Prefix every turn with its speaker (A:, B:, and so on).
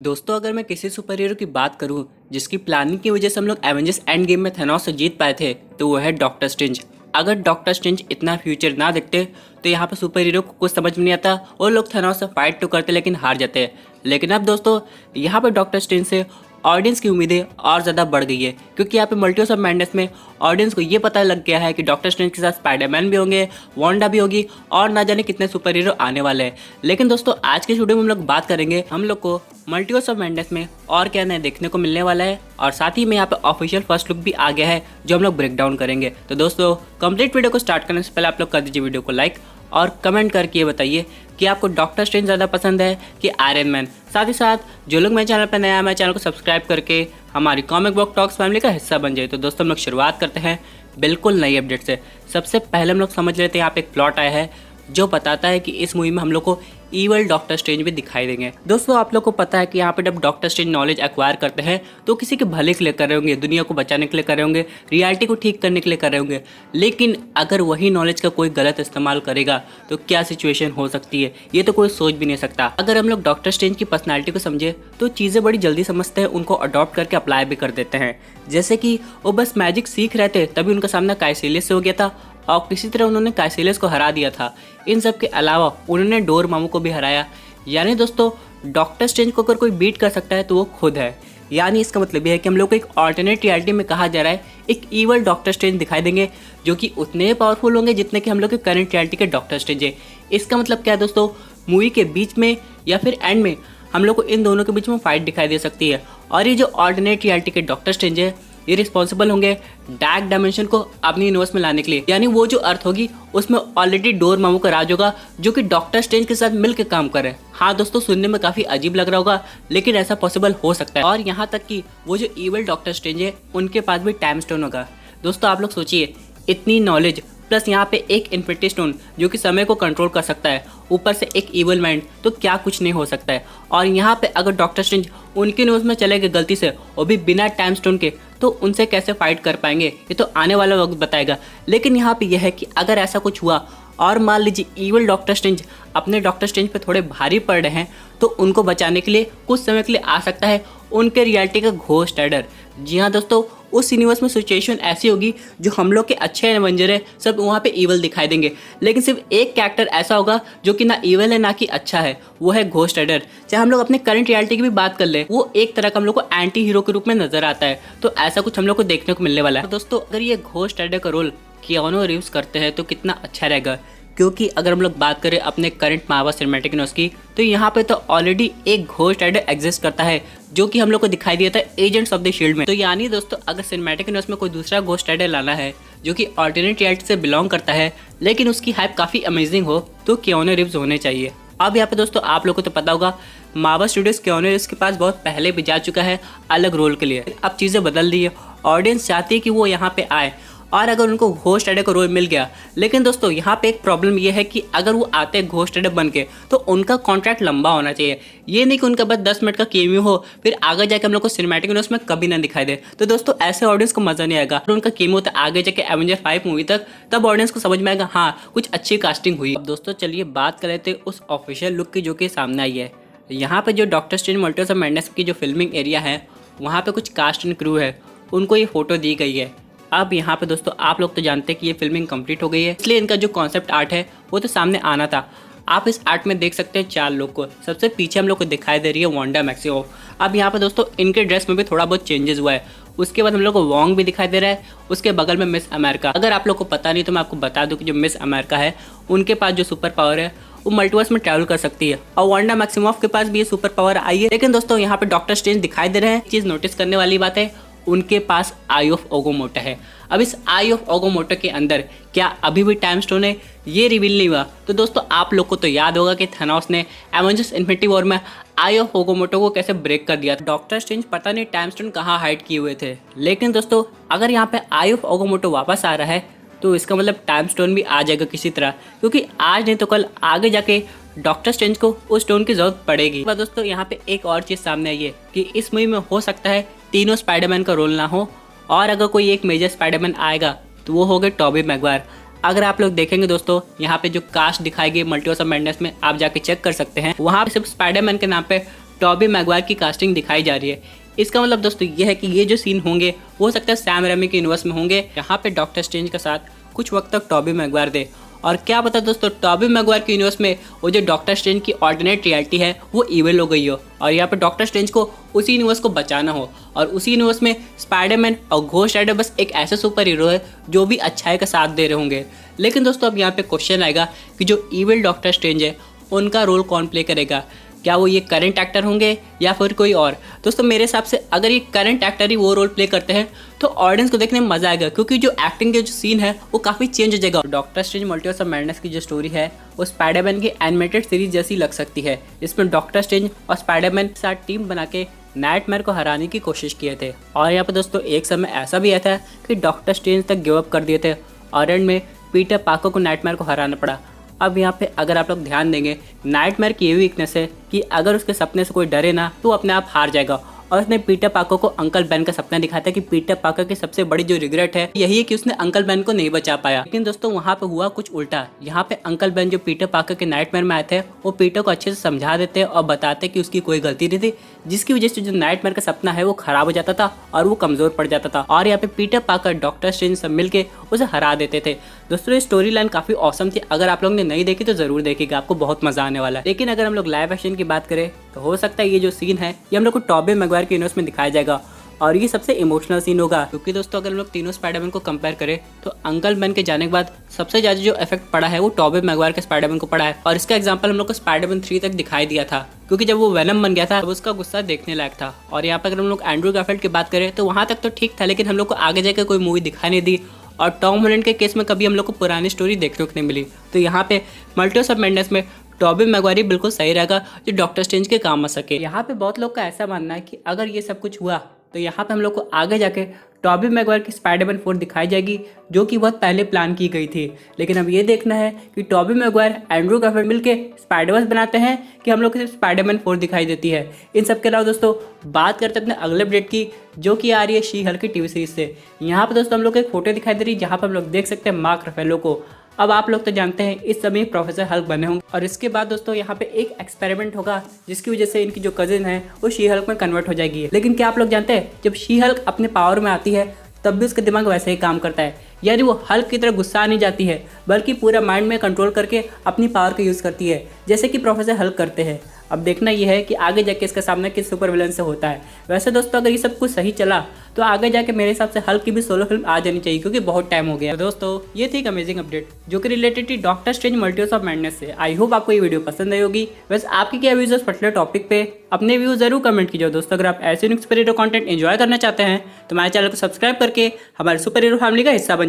A: दोस्तों, अगर मैं किसी सुपर हीरो की बात करूं जिसकी प्लानिंग की वजह से हम लोग एवेंजर्स एंड गेम में थैनोस से जीत पाए थे, तो वो है डॉक्टर स्ट्रेंज। अगर डॉक्टर स्ट्रेंज इतना फ्यूचर ना देखते तो यहाँ पे सुपर हीरो को कुछ समझ में नहीं आता और लोग थैनोस से फाइट तो करते लेकिन हार जाते। लेकिन अब दोस्तों, यहाँ पे डॉक्टर स्ट्रेंज से ऑडियंस की उम्मीदें और ज़्यादा बढ़ गई है, क्योंकि यहाँ पे मल्टीवर्स ऑफ मैडनेस में ऑडियंस को ये पता लग गया है कि डॉक्टर स्ट्रेंज के साथ स्पाइडरमैन भी होंगे, वांडा भी होगी और ना जाने कितने सुपर हीरो आने वाले हैं। लेकिन दोस्तों, आज के वीडियो में हम लोग बात करेंगे हम लोग को मल्टीवर्स ऑफ मैडनेस में और क्या नया देखने को मिलने वाला है, और साथ ही में यहाँ पे ऑफिशियल फर्स्ट लुक भी आ गया है जो हम लोग ब्रेक डाउन करेंगे। तो दोस्तों, कंप्लीट वीडियो को स्टार्ट करने से पहले आप लोग कर दीजिए वीडियो को लाइक और कमेंट करके ये बताइए कि आपको डॉक्टर स्ट्रेंज ज़्यादा पसंद है कि आयरन मैन। साथ ही साथ जो लोग मेरे चैनल पर नया है, मेरे चैनल को सब्सक्राइब करके हमारी कॉमिक बुक टॉक्स फैमिली का हिस्सा बन जाए। तो दोस्तों, हम लोग शुरुआत करते हैं बिल्कुल नई अपडेट से। सबसे पहले हम लोग समझ लेते हैं, यहाँ पे एक प्लॉट आया है जो बताता है कि इस मूवी में हम लोग को ईवल डॉक्टर स्ट्रेंज भी दिखाई देंगे। दोस्तों, आप लोग को पता है कि यहाँ पे जब डॉक्टर स्ट्रेंज नॉलेज एक्वायर करते हैं तो किसी के भले के लिए कर रहे होंगे, दुनिया को बचाने के लिए कर रहे होंगे, रियलिटी को ठीक करने के लिए कर रहे होंगे। लेकिन अगर वही नॉलेज का कोई गलत इस्तेमाल करेगा तो क्या सिचुएशन हो सकती है, ये तो कोई सोच भी नहीं सकता। अगर हम लोग डॉक्टर स्ट्रेंज की पर्सनैलिटी को समझे तो चीज़ें बड़ी जल्दी समझते हैं, उनको अडॉप्ट करके अप्लाई भी कर देते हैं। जैसे कि वो बस मैजिक सीख रहे थे तभी उनका सामना काइसेलियस से हो गया था और किसी तरह उन्होंने काइसेलियस को हरा दिया था। इन सब के अलावा उन्होंने डोर मामू को भी हराया। यानी दोस्तों, डॉक्टर स्ट्रेंज को अगर कोई बीट कर सकता है तो वो खुद है। यानी इसका मतलब ये है कि हम लोग को एक ऑल्टरनेट रियलिटी में कहा जा रहा है एक ईवल डॉक्टर स्ट्रेंज दिखाई देंगे जो कि उतने पावरफुल होंगे जितने कि हम लोग के करंट रियलिटी के डॉक्टर स्ट्रेंज है। इसका मतलब क्या है दोस्तों, मूवी के बीच में या फिर एंड में हम लोग को इन दोनों के बीच में फाइट दिखाई दे सकती है। और ये जो ऑल्टरनेट रियलिटी के डॉक्टर स्ट्रेंज है ये रिस्पॉन्सिबल होंगे डार्क डायमेंशन को अपनी यूनिवर्स में लाने के लिए। यानी वो जो अर्थ होगी उसमें ऑलरेडी डोर मामू का राज होगा जो कि डॉक्टर स्ट्रेंज के साथ मिलकर काम करे। हाँ दोस्तों, सुनने में काफी अजीब लग रहा होगा लेकिन ऐसा पॉसिबल हो सकता है। और यहाँ तक कि वो जो इविल डॉक्टर स्ट्रेंज है उनके पास भी टाइम स्टोन होगा। दोस्तों, आप लोग सोचिए, इतनी नॉलेज प्लस यहाँ पे एक इन्फिनिटी स्टोन जो कि समय को कंट्रोल कर सकता है, ऊपर से एक इवल माइंड, तो क्या कुछ नहीं हो सकता है। और यहाँ पे अगर डॉक्टर स्ट्रेंज उनके न्यूज़ में चले गए गलती से और भी बिना टाइम स्टोन के, तो उनसे कैसे फाइट कर पाएंगे ये तो आने वाला वक्त बताएगा। लेकिन यहाँ पे यह है कि अगर ऐसा कुछ हुआ और मान लीजिए इवल डॉक्टर स्ट्रेंज अपने डॉक्टर स्ट्रेंज पे थोड़े भारी पड़ रहे हैं तो उनको बचाने के लिए कुछ समय के लिए आ सकता है उनके रियलिटी का घोस्ट राइडर। जी हाँ दोस्तों, उस यूनिवर्स में सिचुएशन ऐसी होगी जो हम लोग के अच्छे एवेंजर है सब वहाँ पे इवल दिखाई देंगे, लेकिन सिर्फ एक कैरेक्टर ऐसा होगा जो कि ना इवल है ना कि अच्छा है, वो है घोस्ट राइडर। चाहे हम लोग अपने करंट रियलिटी की भी बात कर ले, वो एक तरह का हम लोग को एंटी हीरो के रूप में नजर आता है। तो ऐसा कुछ हम लोग को देखने को मिलने वाला है। तो दोस्तों, अगर ये घोस्ट राइडर का रोल कियानो रीव्स करते हैं तो कितना अच्छा रहेगा, क्योंकि अगर हम लोग बात करें अपने करंट मार्वल सिनेमैटिक यूनिवर्स की तो यहाँ पे तो ऑलरेडी एक घोस्ट राइडर एग्जिस्ट करता है जो कि हम लोग को दिखाई दिया था एजेंट्स ऑफ द शील्ड में। तो यानी दोस्तों, अगर सिनेमैटिक यूनिवर्स में कोई दूसरा घोस्ट राइडर लाना है जो कि ऑल्टरनेट रियलिटी से बिलोंग करता है लेकिन उसकी हाइप काफ़ी अमेजिंग हो, तो कियानो रीव्स होने चाहिए। अब यहाँ पे दोस्तों, आप लोगों को तो पता होगा मार्वल स्टूडियोज कियानो रीव्स के पास बहुत पहले भी जा चुका है अलग रोल के लिए। अब चीज़ें बदल दी है, ऑडियंस चाहती है कि वो यहाँ पे आए और अगर उनको घोस्ट राइडर का रोल मिल गया। लेकिन दोस्तों, यहाँ पे एक प्रॉब्लम ये है कि अगर वो आते हैं घोस्ट राइडर बन के तो उनका कॉन्ट्रैक्ट लंबा होना चाहिए। ये नहीं कि उनका बस 10 मिनट का केमियो हो फिर आगे जाके हम लोग को सिनेमैटिक यूनिवर्स में कभी ना दिखाई दे। तो दोस्तों, ऐसे ऑडियंस को मजा नहीं आएगा। उनका केमियो होता है आगे जाके एवेंजर 5 मूवी तक, तब ऑडियंस को समझ में आएगा हाँ कुछ अच्छी कास्टिंग हुई। अब दोस्तों, चलिए बात कर लेते उस ऑफिशियल लुक की जो कि सामने आई है। यहाँ पे जो doctor Strange Multiverse of madness की जो फिल्मिंग एरिया है वहाँ पे कुछ कास्ट एंड क्रू है, उनको ये फोटो दी गई है। अब यहाँ पे दोस्तों, आप लोग तो जानते हैं कि ये फिल्मिंग कंप्लीट हो गई है, इसलिए इनका जो कॉन्सेप्ट आर्ट है वो तो सामने आना था। आप इस आर्ट में देख सकते हैं 4 लोग को। सबसे पीछे हम लोग को दिखाई दे रही है वांडा मैक्सिमोफ। अब यहाँ पे दोस्तों, इनके ड्रेस में भी थोड़ा बहुत चेंजेस हुआ है। उसके बाद हम लोग को वॉन्ग भी दिखाई दे रहा है, उसके बगल में मिस अमेरिका। अगर आप लोग को पता नहीं तो मैं आपको बता दूं कि जो मिस अमेरिका है उनके पास जो सुपर पावर है वो मल्टीवर्स में ट्रैवल कर सकती है और वांडा मैक्सिमोफ के पास भी ये सुपर पावर आई है। लेकिन दोस्तों, यहाँ पे डॉक्टर स्ट्रेंज दिखाई दे रहे हैं। चीज़ नोटिस करने वाली बात है, उनके पास आई ऑफ ओगोमोटो है। अब इस आई ऑफ ओगोमोटो के अंदर क्या अभी भी टाइम स्टोन है, ये रिवील नहीं हुआ। तो दोस्तों, आप लोग को तो याद होगा कि थैनोस ने एवेंजर्स इन्फिनिटी वॉर में आई ऑफ ओगोमोटो को कैसे ब्रेक कर दिया। डॉक्टर स्ट्रेंज पता नहीं टाइम स्टोन कहाँ हाइड किए हुए थे। लेकिन दोस्तों, अगर यहाँ पे आई ऑफ ओगोमोटो वापस आ रहा है तो इसका मतलब टाइम स्टोन भी आ जाएगा किसी तरह, क्योंकि आज नहीं तो कल आगे जाके डॉक्टर स्ट्रेंज को उस स्टोन की जरूरत पड़ेगी। पर दोस्तों, यहाँ पे एक और चीज़ सामने आई है कि इस मूवी में हो सकता है तीनों स्पाइडरमैन का रोल ना हो, और अगर कोई एक मेजर स्पाइडरमैन आएगा तो वो हो गए टॉबी मैगवायर। अगर आप लोग देखेंगे दोस्तों, यहाँ पे जो कास्ट दिखाई गई मल्टीवर्स ऑफ मैडनेस में आप जाके चेक कर सकते हैं, वहाँ पे सिर्फ स्पाइडरमैन के नाम पे टॉबी मैगवायर की कास्टिंग दिखाई जा रही है। इसका मतलब दोस्तों ये है कि ये जो सीन होंगे हो सकता है सैम रेमी के यूनिवर्स में होंगे, यहाँ पे डॉक्टर स्ट्रेंज के साथ कुछ वक्त तक टॉबी मैगवायर दे। और क्या पता दोस्तों टॉबी मैगवायर के यूनिवर्स में वो जो डॉक्टर स्ट्रेंज की ऑल्टरनेट रियलिटी है वो इविल हो गई हो और यहाँ पे डॉक्टर स्ट्रेंज को उसी यूनिवर्स को बचाना हो। और उसी यूनिवर्स में स्पाइडरमैन और घोस्ट राइडर बस एक ऐसे सुपर हीरो है जो भी अच्छाई का साथ दे रहे होंगे। लेकिन दोस्तों अब यहाँ पे क्वेश्चन आएगा कि जो इविल डॉक्टर स्ट्रेंज है उनका रोल कौन प्ले करेगा, क्या वो ये करंट एक्टर होंगे या फिर कोई और। दोस्तों मेरे हिसाब से अगर ये करंट एक्टर ही वो रोल प्ले करते हैं तो ऑडियंस को देखने में मजा आएगा, क्योंकि जो एक्टिंग के जो सीन है वो काफ़ी चेंज हो जाएगा। Doctor Strange Multiverse of madness की जो स्टोरी है वो स्पाइडरमैन की एनिमेटेड सीरीज जैसी लग सकती है। इसमें डॉक्टर स्ट्रेंज और स्पाइडरमैन के साथ टीम बना के नाइटमेयर को हराने की कोशिश किए थे। और यहाँ पर दोस्तों एक समय ऐसा भी आया था कि डॉक्टर स्ट्रेंज तक गिव अप कर दिए थे और एंड में पीटर पार्कर को नाइटमेयर को हराना पड़ा। अब यहाँ पे अगर आप लोग ध्यान देंगे, नाइटमेयर की ये वीकनेस है कि अगर उसके सपने से कोई डरे ना तो अपने आप हार जाएगा। और उसने पीटर पार्कर को अंकल बेन का सपना दिखाया था कि पीटर पार्कर की सबसे बड़ी जो रिग्रेट है यही है कि उसने अंकल बेन को नहीं बचा पाया। लेकिन दोस्तों वहाँ पे हुआ कुछ उल्टा। यहाँ पे अंकल बेन जो पीटर पार्कर के नाइटमेयर में आए थे वो पीटर को अच्छे से समझा देते और बताते कि उसकी कोई गलती नहीं थी, जिसकी वजह से जो नाइटमेयर का सपना है वो खराब हो जाता था और वो कमजोर पड़ जाता था। और यहाँ पे पीटर पार्कर डॉक्टर स्ट्रेंज सब मिलके उसे हरा देते थे। दोस्तों ये स्टोरी लाइन काफी औसम थी, अगर आप लोग ने नहीं देखी तो जरूर देखिएगा, आपको बहुत मजा आने वाला है। लेकिन अगर हम लोग लाइव एक्शन की बात करें तो हो सकता है ये जो सीन है ये हम लोग को टॉबी मैगवायर के यूनिवर्स में दिखाया जाएगा और ये सबसे इमोशनल सीन होगा, क्योंकि दोस्तों अगर हम लोग तीनों स्पाइडरमैन को कंपेयर करें तो अंकल बेन के जाने के बाद सबसे ज्यादा जो इफेक्ट पड़ा है वो टॉबी मैगवायर के स्पाइडरमैन को पड़ा है। और इसका एग्जांपल हम लोग को स्पाइडरमैन 3 तक दिखाई दिया था, क्योंकि जब वो वेनम बन गया था तब उसका गुस्सा देखने लायक था। और यहाँ पर अगर हम लोग एंड्रू गारफील्ड की बात करें तो वहाँ तक तो ठीक था, लेकिन हम लोग को आगे जाकर कोई मूवी दिखाई नहीं दी और टॉम हॉलैंड के केस में कभी हम लोग को पुरानी स्टोरी देखने को नहीं मिली। तो यहाँ पे मल्टीवर्स ऑफ मैडनेस में टॉबी मैगवायर बिल्कुल सही रहेगा जो डॉक्टर स्ट्रेंज के काम आ सके। यहाँ पे बहुत लोग का ऐसा मानना है कि अगर ये सब कुछ हुआ तो यहाँ पे हम लोग को आगे जाके टॉबी मैगवायर की स्पाइडरमैन 4 दिखाई जाएगी, जो कि बहुत पहले प्लान की गई थी। लेकिन अब ये देखना है कि टॉबी मैगवायर एंड्रू गारफील्ड मिलके स्पाइडरवर्स बनाते हैं कि हम लोग को सिर्फ स्पाइडरमैन 4 दिखाई देती है। इन सब के अलावा दोस्तों बात करते हैं अपने अगले अपडेट की, जो कि आ रही है शी हल्क की टीवी सीरीज से। यहाँ पे दोस्तों हम लोग को एक फोटो दिखाई दे रही है जहाँ पर हम लोग देख सकते हैं मार्क रफेलो को। अब आप लोग तो जानते हैं इस समय प्रोफेसर हल्क बने होंगे और इसके बाद दोस्तों यहाँ पे एक एक्सपेरिमेंट होगा जिसकी वजह से इनकी जो कजिन है वो शी हल्क में कन्वर्ट हो जाएगी। लेकिन क्या आप लोग जानते हैं जब शी हल्क अपने पावर में आती है तब भी उसका दिमाग वैसे ही काम करता है, यानी वो हल्क की तरह गुस्सा नहीं जाती है बल्कि पूरा माइंड में कंट्रोल करके अपनी पावर का यूज़ करती है, जैसे कि प्रोफेसर हल्क करते हैं। अब देखना यह है कि आगे जाके इसका सामना किस सुपर विलन से होता है। वैसे दोस्तों अगर ये सब कुछ सही चला तो आगे जाके मेरे हिसाब से हल्क की भी सोलो फिल्म आ जानी चाहिए, क्योंकि बहुत टाइम हो गया। तो दोस्तों ये थी एक अमेजिंग अपडेट जो कि रिलेटेड थी Doctor Strange Multiverse of Madness से। आई होप आपको ये वीडियो पसंद आई होगी। वैसे आपकी क्या व्यूज इस पर्टिकुलर टॉपिक पे, अपने व्यूज जरूर कमेंट कीजिए। दोस्तों अगर आप ऐसे सुपर हीरो कंटेंट एंजॉय करना चाहते हैं तो हमारे चैनल को सब्सक्राइब करके हमारे सुपर हीरो फैमिली का हिस्सा बन जाइए।